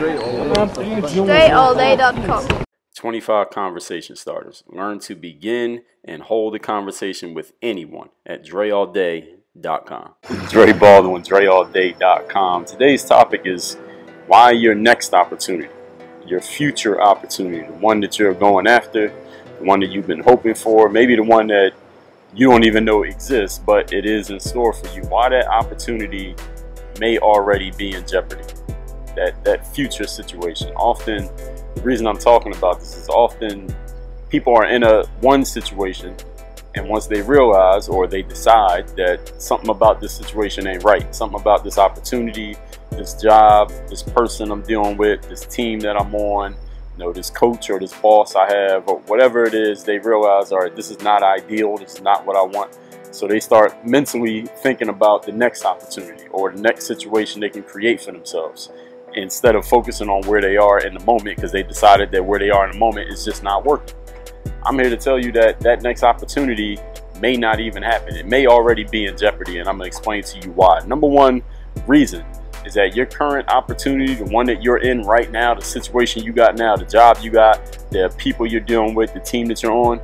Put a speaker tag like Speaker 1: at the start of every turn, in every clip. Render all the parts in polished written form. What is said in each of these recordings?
Speaker 1: DreAllDay.com.
Speaker 2: 25 conversation starters. Learn to begin and hold a conversation with anyone at DreAllDay.com. Dre Baldwin, DreAllDay.com. Today's topic is why your next opportunity, your future opportunity, the one that you're going after, the one that you've been hoping for, maybe the one that you don't even know exists, but it is in store for you. Why that opportunity may already be in jeopardy. That future situation. Often, the reason I'm talking about this is often people are in one situation, and once they realize or they decide that something about this situation ain't right, something about this opportunity, this job, this person I'm dealing with, this team that I'm on, this coach or this boss I have, or whatever it is, they realize, all right, this is not ideal, this is not what I want. So they start mentally thinking about the next opportunity or the next situation they can create for themselves, instead of focusing on where they are in the moment, because they decided that where they are in the moment is just not working. I'm here to tell you that that next opportunity may not even happen. It may already be in jeopardy, and I'm going to explain to you why. Number one reason is that your current opportunity, the one that you're in right now, the situation you got now, the job you got, the people you're dealing with, the team that you're on,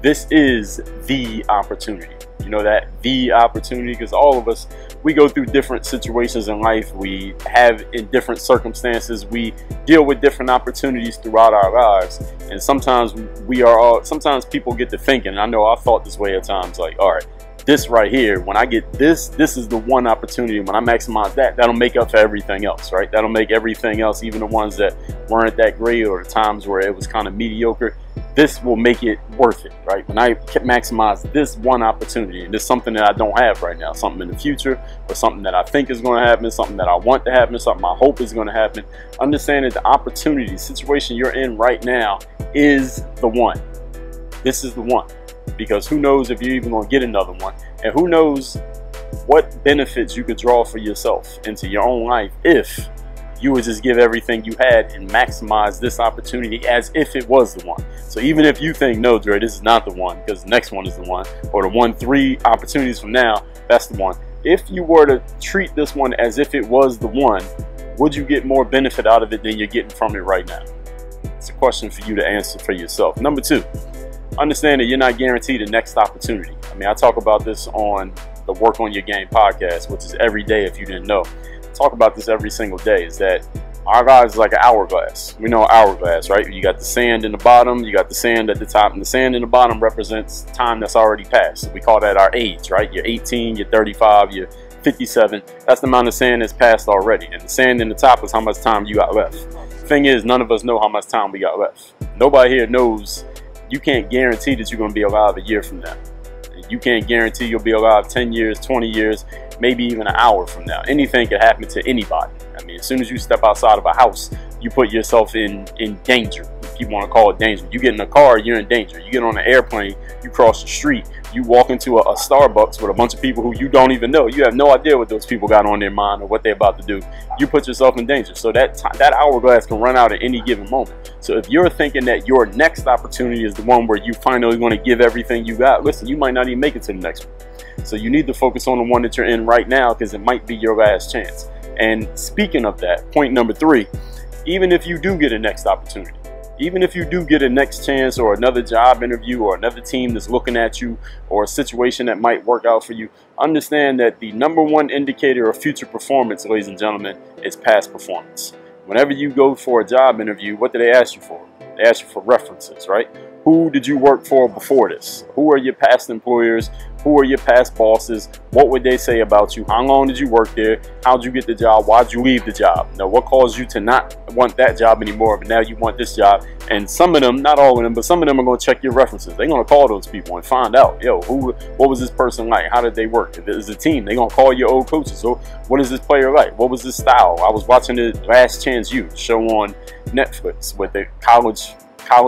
Speaker 2: this is the opportunity. You know that, the opportunity, because all of us, we go through different situations in life. We have in different circumstances. We deal with different opportunities throughout our lives. And sometimes sometimes people get to thinking, and I know I've thought this way at times, like, all right, this right here, when I get this is the one opportunity. When I maximize that, that'll make up for everything else, right? That'll make everything else, even the ones that weren't that great or the times where it was kind of mediocre, this will make it worth it, right? When I maximize this one opportunity, and this is something that I don't have right now, something in the future, or something that I think is going to happen, something that I want to happen, something I hope is going to happen, understand that the opportunity, situation you're in right now is the one. This is the one. Because who knows if you're even going to get another one, and who knows what benefits you could draw for yourself into your own life if you would just give everything you had and maximize this opportunity as if it was the one. So even if you think, no, Dre, this is not the one, because the next one is the one, or the one 3 opportunities from now, that's the one. If you were to treat this one as if it was the one, would you get more benefit out of it than you're getting from it right now? It's a question for you to answer for yourself. Number 2, understand that you're not guaranteed the next opportunity. I mean, I talk about this on the Work on Your Game podcast, which is every day if you didn't know. I talk about this every single day, is that our lives is like an hourglass. We know an hourglass, right? You got the sand in the bottom, you got the sand at the top, and the sand in the bottom represents time that's already passed. So we call that our age, right? You're 18, you're 35, you're 57. That's the amount of sand that's passed already. And the sand in the top is how much time you got left. Thing is, none of us know how much time we got left. Nobody here knows. You can't guarantee that you're going to be alive a year from now. You can't guarantee you'll be alive 10 years, 20 years, maybe even an hour from now. Anything could happen to anybody. I mean, as soon as you step outside of a house, you put yourself in danger. If you want to call it danger. You get in a car, you're in danger. You get on an airplane, you cross the street, you walk into a Starbucks with a bunch of people who you don't even know. You have no idea what those people got on their mind or what they're about to do. You put yourself in danger. So that hourglass can run out at any given moment. So if you're thinking that your next opportunity is the one where you finally want to give everything you got, listen, you might not even make it to the next one. So you need to focus on the one that you're in right now, because it might be your last chance. And speaking of that, point number 3, even if you do get a next opportunity, even if you do get a next chance or another job interview or another team that's looking at you or a situation that might work out for you, understand that the number 1 indicator of future performance, ladies and gentlemen, is past performance. Whenever you go for a job interview, what do they ask you for? They ask you for references, right? Who did you work for before this? Who are your past employers? Who are your past bosses? What would they say about you? How long did you work there? How'd you get the job? Why'd you leave the job? Now, what caused you to not want that job anymore, but now you want this job? And some of them, not all of them, but some of them are going to check your references. They're going to call those people and find out, yo, what was this person like? How did they work? If it's a team, they're going to call your old coaches. So what is this player like? What was his style? I was watching the Last Chance U show on Netflix with the college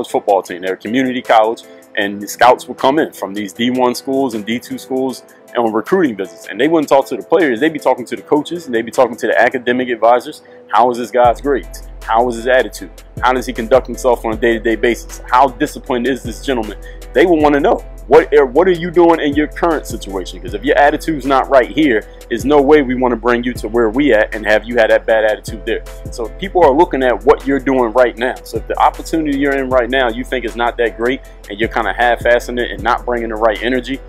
Speaker 2: football team. They're a community college, and the scouts would come in from these D1 schools and D2 schools on recruiting visits, and they wouldn't talk to the players. They'd be talking to the coaches, and they'd be talking to the academic advisors. How is this guy's grades? How is his attitude? How does he conduct himself on a day-to-day basis? How disciplined is this gentleman? They will want to know. What are you doing in your current situation? Because if your attitude's not right here, there's no way we want to bring you to where we at and have you had that bad attitude there. So people are looking at what you're doing right now. So if the opportunity you're in right now you think is not that great and you're kind of half-assing it and not bringing the right energy,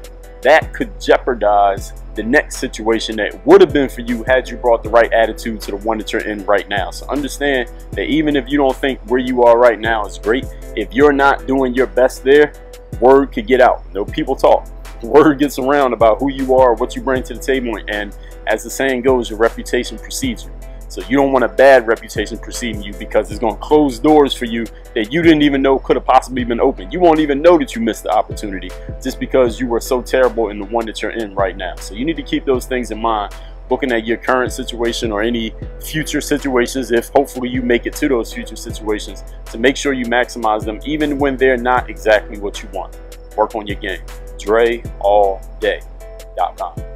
Speaker 2: that could jeopardize the next situation that would have been for you had you brought the right attitude to the one that you're in right now. So understand that even if you don't think where you are right now is great, if you're not doing your best there, word could get out. No, people talk. Word gets around about who you are, what you bring to the table, and as the saying goes, your reputation precedes you. So you don't want a bad reputation preceding you, because it's going to close doors for you that you didn't even know could have possibly been open. You won't even know that you missed the opportunity just because you were so terrible in the one that you're in right now. So you need to keep those things in mind, looking at your current situation or any future situations, if hopefully you make it to those future situations, to make sure you maximize them even when they're not exactly what you want. Work on your game. DreAllDay.com.